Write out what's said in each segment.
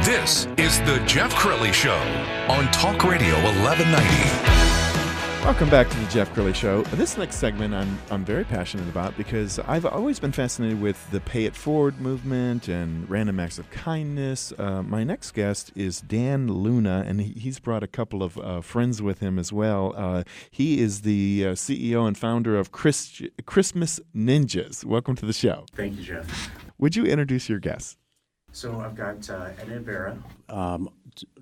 This is the Jeff Crilley Show on Talk Radio 1190. Welcome back to the Jeff Crilley Show. This next segment I'm very passionate about because I've always been fascinated with the Pay It Forward movement and random acts of kindness. My next guest is Dan Luna, and he's brought a couple of friends with him as well. He is the CEO and founder of Christmas Ninjas. Welcome to the show. Thank you, Jeff. Would you introduce your guests? So I've got Edna Vera.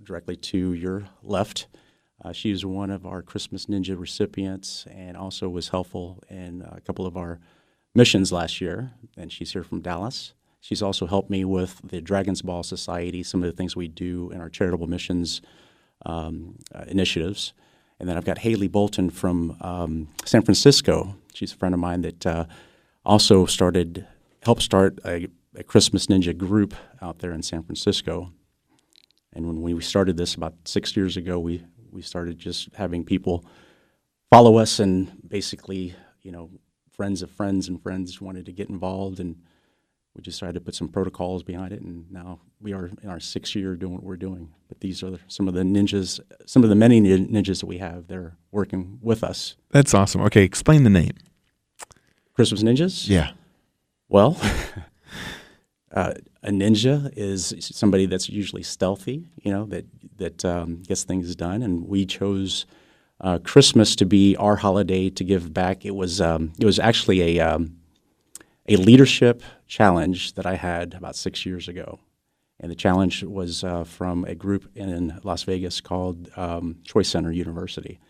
Directly to your left. She is one of our Christmas Ninja recipients and also was helpful in a couple of our missions last year, and she's here from Dallas. She's also helped me with the Dragon's Ball Society, some of the things we do in our charitable missions initiatives. And then I've got Haley Bolton from San Francisco. She's a friend of mine that also helped start a Christmas Ninja group out there in San Francisco. And when we started this about 6 years ago, we started just having people follow us, and basically, friends of friends and friends wanted to get involved, and we just tried to put some protocols behind it, and now we are in our 6th year doing what we're doing. But these are some of the ninjas, some of the many ninjas that we have. They're working with us. That's awesome. Okay, explain the name. Christmas Ninjas? Yeah. Well, a ninja is somebody that's usually stealthy, that gets things done. And we chose Christmas to be our holiday to give back. It was actually a leadership challenge that I had about 6 years ago, and the challenge was from a group in Las Vegas called Choice Center University,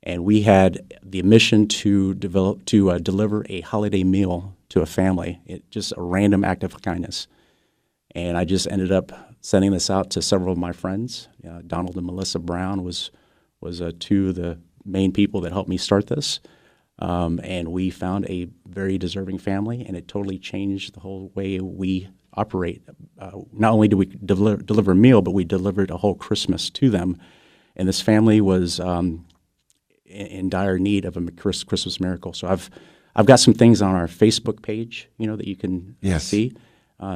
and we had the mission to deliver a holiday meal to a family. Just a random act of kindness. And I just ended up sending this out to several of my friends. Donald and Melissa Brown was two of the main people that helped me start this. And we found a very deserving family, and it totally changed the whole way we operate. Not only do we deliver a meal, but we delivered a whole Christmas to them. And this family was in dire need of a Christmas miracle. So I've got some things on our Facebook page, that you can see.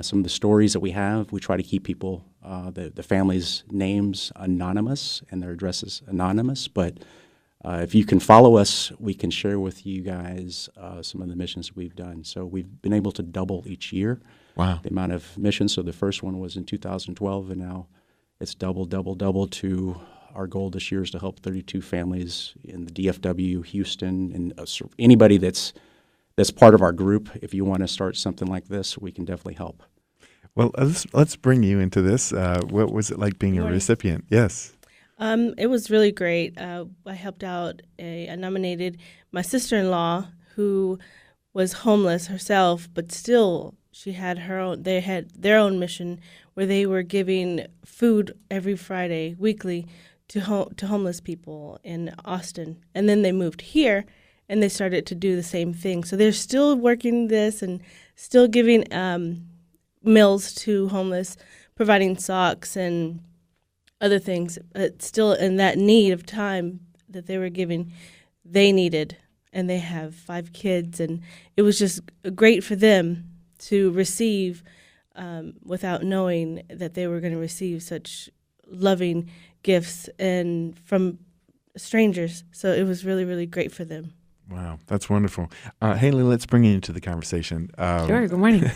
Some of the stories that we have, we try to keep people, the families' names anonymous and their addresses anonymous. But if you can follow us, we can share with you guys some of the missions we've done. So we've been able to double each year. Wow. The amount of missions. So the first one was in 2012, and now it's double to our goal this year is to help 32 families in the DFW, Houston, and anybody that's part of our group. If you want to start something like this, we can definitely help. Well, let's bring you into this. What was it like being a recipient? Yes. It was really great. I helped out. I nominated my sister-in-law, who was homeless herself, but still she had her own. They had their own mission where they were giving food every Friday, weekly, to homeless people in Austin, and then they moved here. And they started to do the same thing. So they're still working this and still giving meals to homeless, providing socks and other things. But still in that need of time that they were giving, they needed. And they have 5 kids. And it was just great for them to receive without knowing that they were going to receive such loving gifts and from strangers. So it was really, really great for them. Wow, that's wonderful. Haley, let's bring you into the conversation. Sure, good morning.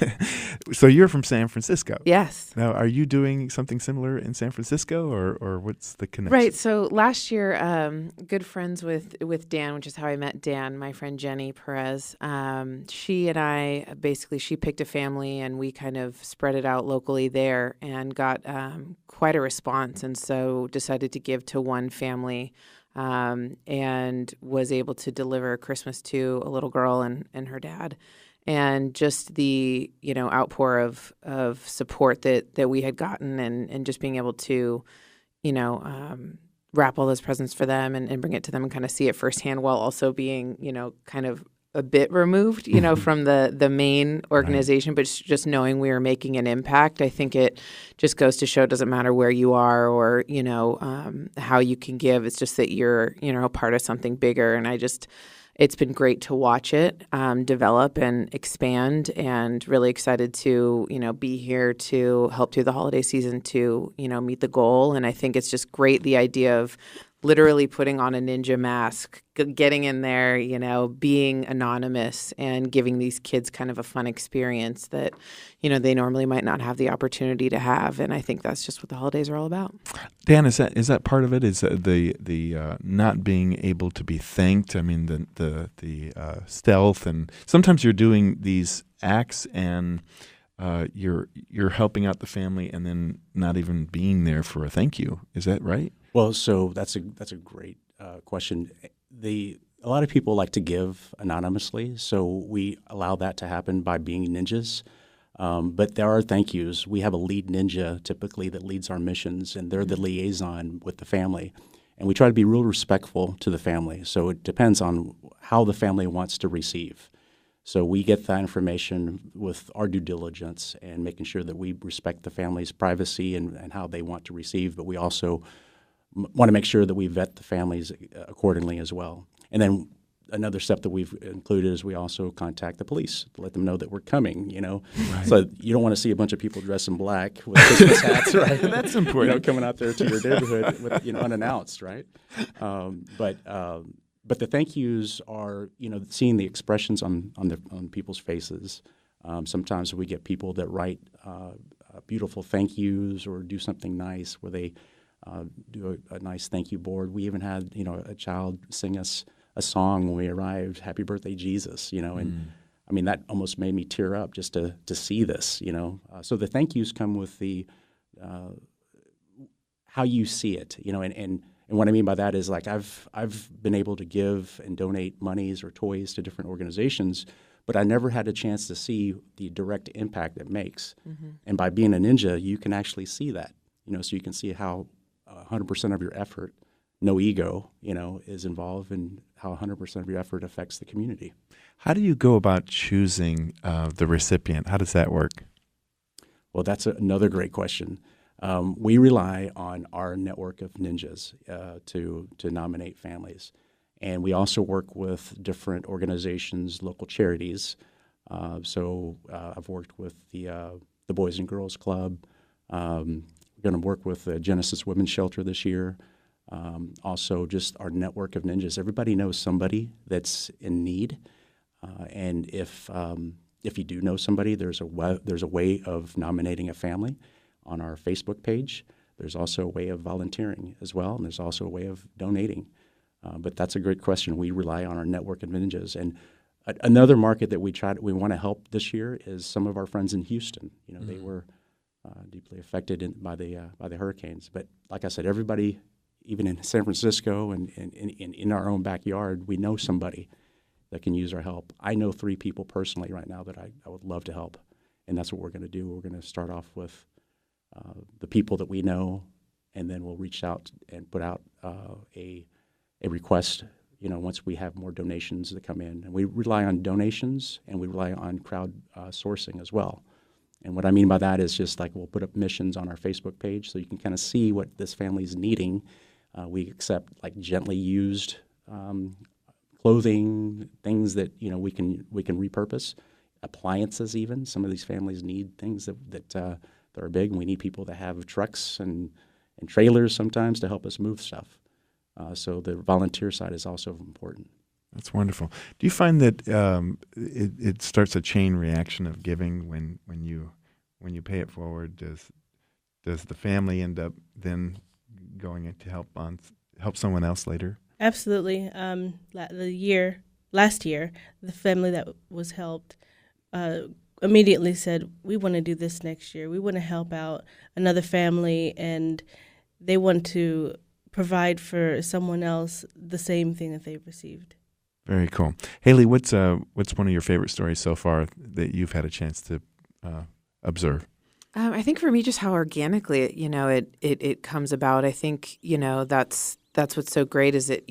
So you're from San Francisco. Yes. Now, are you doing something similar in San Francisco, or what's the connection? Right, so last year, good friends with Dan, which is how I met Dan, my friend Jenny Perez. She and I, basically, she picked a family, and we kind of spread it out locally there and got quite a response, and so decided to give to one family. And was able to deliver Christmas to a little girl and her dad. And just the, outpour of support that we had gotten and just being able to, wrap all those presents for them and bring it to them and kind of see it firsthand while also being, kind of a bit removed, from the main organization, but just knowing we were making an impact. I think it just goes to show it doesn't matter where you are or, how you can give. It's just that you're, a part of something bigger. And I just, it's been great to watch it develop and expand, and really excited to, be here to help through the holiday season to, meet the goal. And I think it's just great, the idea of literally putting on a ninja mask, getting in there, being anonymous and giving these kids kind of a fun experience that, they normally might not have the opportunity to have. And I think that's just what the holidays are all about. Dan, is that part of it? Is the not being able to be thanked? I mean, the stealth, and sometimes you're doing these acts and you're helping out the family, and then not even being there for a thank you. Is that right? Well, so that's a great question. A lot of people like to give anonymously, so we allow that to happen by being ninjas. But there are thank yous. We have a lead ninja typically that leads our missions, and they're the liaison with the family. And we try to be real respectful to the family. So it depends on how the family wants to receive. So we get that information with our due diligence and making sure that we respect the family's privacy and how they want to receive. But we also want to make sure that we vet the families accordingly as well. And then another step that we've included is we also contact the police to let them know that we're coming, Right. So you don't want to see a bunch of people dressed in black with Christmas hats, right? That's important. Coming out there to your neighborhood with, unannounced, right? But the thank yous are, seeing the expressions on people's faces. Sometimes we get people that write beautiful thank yous or do something nice where they do a nice thank you board. We even had, a child sing us a song when we arrived, "Happy Birthday, Jesus," and I mean, that almost made me tear up just to see this, So the thank yous come with the how you see it, and what I mean by that is, like, I've been able to give and donate monies or toys to different organizations, but I never had a chance to see the direct impact it makes. Mm-hmm. And by being a ninja, you can actually see that, so you can see how 100% of your effort, no ego, is involved, and how 100% of your effort affects the community. How do you go about choosing the recipient? How does that work? Well, that's another great question. We rely on our network of ninjas to nominate families. And we also work with different organizations, local charities. So I've worked with the Boys and Girls Club. We're going to work with the Genesis Women's Shelter this year. Also, just our network of ninjas. Everybody knows somebody that's in need, and if you do know somebody, there's a way of nominating a family on our Facebook page. There's also a way of volunteering as well, and there's also a way of donating. But that's a great question. We rely on our network of ninjas, and another market that we want to help this year is some of our friends in Houston. They were deeply affected by the hurricanes. But like I said, everybody, even in San Francisco and in our own backyard, we know somebody that can use our help. I know 3 people personally right now that I would love to help, and that's what we're going to do. We're going to start off with the people that we know, and then we'll reach out and put out a request, once we have more donations that come in. And we rely on donations, and we rely on crowd sourcing as well. And what I mean by that is just like we'll put up missions on our Facebook page so you can kind of see what this family's needing. We accept like gently used clothing, things that we can repurpose, appliances even. Some of these families need things that are big, and we need people that have trucks and trailers sometimes to help us move stuff. So the volunteer side is also important. That's wonderful. Do you find that it starts a chain reaction of giving when you pay it forward? Does the family end up then going to help someone else later? Absolutely. Last year, the family that was helped immediately said, "We want to do this next year. We want to help out another family," and they want to provide for someone else the same thing that they've received. Very cool. Haley, what's one of your favorite stories so far that you've had a chance to observe? I think for me, just how organically it comes about. I think that's what's so great is that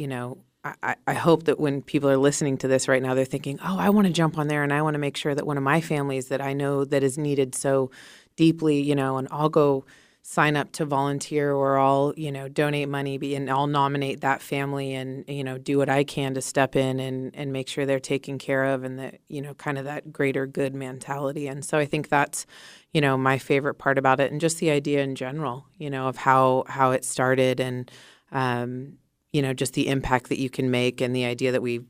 I hope that when people are listening to this right now, they're thinking, "Oh, I want to jump on there, and I want to make sure that one of my families that I know that is needed so deeply, and I'll go sign up to volunteer or I'll, donate money and I'll nominate that family and, do what I can to step in and make sure they're taken care of and that, kind of that greater good mentality. And so I think that's, my favorite part about it and just the idea in general, of how it started and, just the impact that you can make and the idea that we've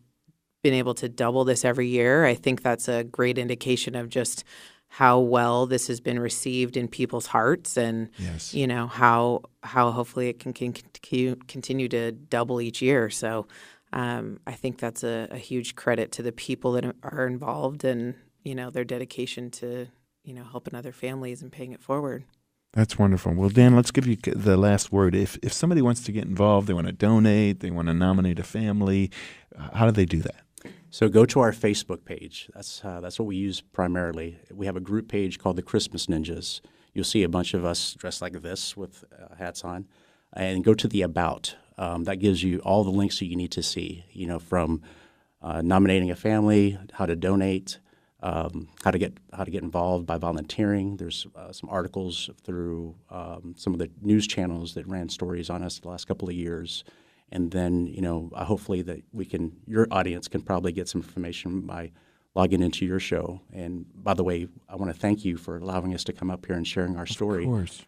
been able to double this every year. I think that's a great indication of just how well this has been received in people's hearts and, Yes. How hopefully it can continue to double each year. So I think that's a huge credit to the people that are involved and, their dedication to, helping other families and paying it forward. That's wonderful. Well, Dan, let's give you the last word. If somebody wants to get involved, they want to donate, they want to nominate a family, how do they do that? So go to our Facebook page. That's what we use primarily. We have a group page called the Christmas Ninjas. You'll see a bunch of us dressed like this with hats on. And go to the About. That gives you all the links that you need to see, from nominating a family, how to donate, how to get involved by volunteering. There's some articles through some of the news channels that ran stories on us the last couple of years. And then, hopefully that your audience can probably get some information by logging into your show. And by the way, I want to thank you for allowing us to come up here and sharing our story. Of course.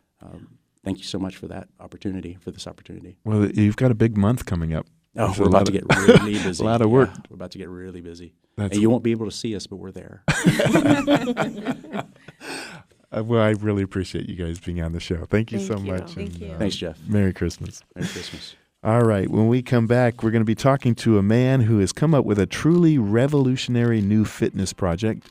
Thank you so much for this opportunity. Well, you've got a big month coming up. Oh, we're about to get really busy. A lot of work. Yeah, we're about to get really busy. And you won't be able to see us, but we're there. Well, I really appreciate you guys being on the show. Thank you so much. Thank you. Thanks, Jeff. Merry Christmas. Merry Christmas. All right. When we come back, we're going to be talking to a man who has come up with a truly revolutionary new fitness product.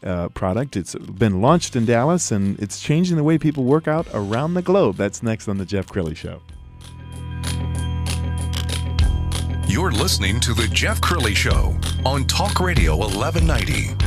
It's been launched in Dallas, and it's changing the way people work out around the globe. That's next on The Jeff Crilley Show. You're listening to The Jeff Crilley Show on Talk Radio 1190.